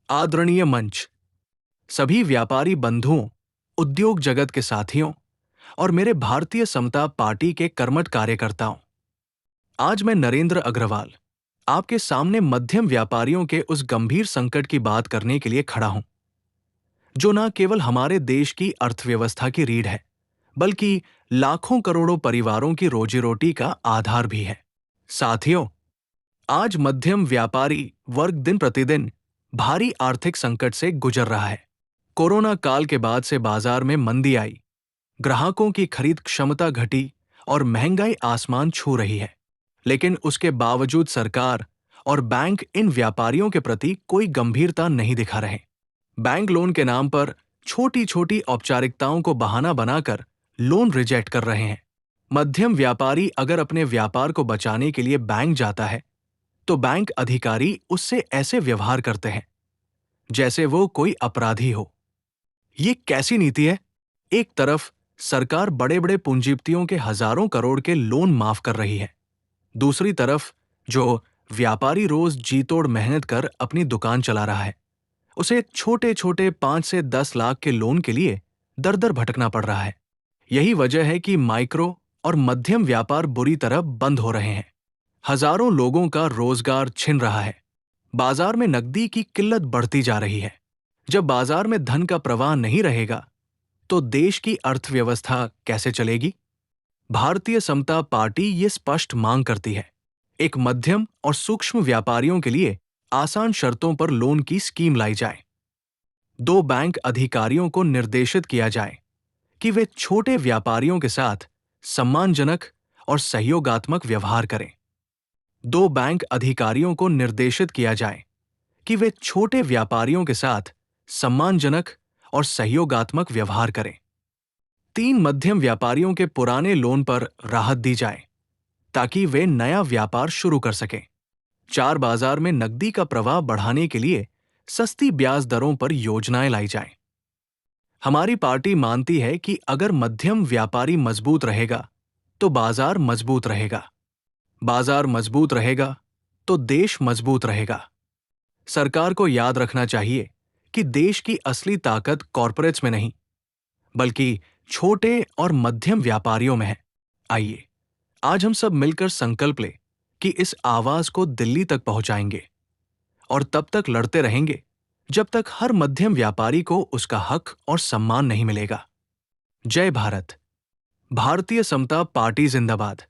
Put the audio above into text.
आदरणीय मंच, सभी व्यापारी बंधुओं, उद्योग जगत के साथियों और मेरे भारतीय समता पार्टी के कर्मठ कार्यकर्ताओं, आज मैं नरेंद्र अग्रवाल आपके सामने मध्यम व्यापारियों के उस गंभीर संकट की बात करने के लिए खड़ा हूं, जो न केवल हमारे देश की अर्थव्यवस्था की रीढ़ है, बल्कि लाखों करोड़ों परिवारों की रोजी रोटी का आधार भी है। साथियों, आज मध्यम व्यापारी वर्ग दिन प्रतिदिन भारी आर्थिक संकट से गुजर रहा है। कोरोना काल के बाद से बाजार में मंदी आई, ग्राहकों की खरीद क्षमता घटी और महंगाई आसमान छू रही है। लेकिन उसके बावजूद सरकार और बैंक इन व्यापारियों के प्रति कोई गंभीरता नहीं दिखा रहे। बैंक लोन के नाम पर छोटी छोटी औपचारिकताओं को बहाना बनाकर लोन रिजेक्ट कर रहे हैं। मध्यम व्यापारी अगर अपने व्यापार को बचाने के लिए बैंक जाता है, तो बैंक अधिकारी उससे ऐसे व्यवहार करते हैं जैसे वो कोई अपराधी हो। ये कैसी नीति है? एक तरफ सरकार बड़े बड़े पूंजीपतियों के हजारों करोड़ के लोन माफ कर रही है, दूसरी तरफ जो व्यापारी रोज जी तोड़ मेहनत कर अपनी दुकान चला रहा है, उसे छोटे छोटे 5 से 10 लाख के लोन के लिए दर दर भटकना पड़ रहा है। यही वजह है कि माइक्रो और मध्यम व्यापार बुरी तरह बंद हो रहे हैं। हजारों लोगों का रोजगार छिन रहा है। बाजार में नकदी की किल्लत बढ़ती जा रही है। जब बाजार में धन का प्रवाह नहीं रहेगा, तो देश की अर्थव्यवस्था कैसे चलेगी? भारतीय समता पार्टी ये स्पष्ट मांग करती है, एक मध्यम और सूक्ष्म व्यापारियों के लिए आसान शर्तों पर लोन की स्कीम लाई जाए। 2 बैंक अधिकारियों को निर्देशित किया जाए कि वे छोटे व्यापारियों के साथ सम्मानजनक और सहयोगात्मक व्यवहार करें। 2 बैंक अधिकारियों को निर्देशित किया जाए कि वे छोटे व्यापारियों के साथ सम्मानजनक और सहयोगात्मक व्यवहार करें। 3 मध्यम व्यापारियों के पुराने लोन पर राहत दी जाए ताकि वे नया व्यापार शुरू कर सकें। 4 बाजार में नकदी का प्रवाह बढ़ाने के लिए सस्ती ब्याज दरों पर योजनाएं लाई जाएं। हमारी पार्टी मानती है कि अगर मध्यम व्यापारी मजबूत रहेगा, तो बाजार मजबूत रहेगा। बाजार मजबूत रहेगा, तो देश मजबूत रहेगा। सरकार को याद रखना चाहिए कि देश की असली ताकत कॉरपोरेट्स में नहीं, बल्कि छोटे और मध्यम व्यापारियों में है। आइए, आज हम सब मिलकर संकल्प लें कि इस आवाज को दिल्ली तक पहुंचाएंगे और तब तक लड़ते रहेंगे जब तक हर मध्यम व्यापारी को उसका हक और सम्मान नहीं मिलेगा। जय भारत। भारतीय समता पार्टी जिंदाबाद।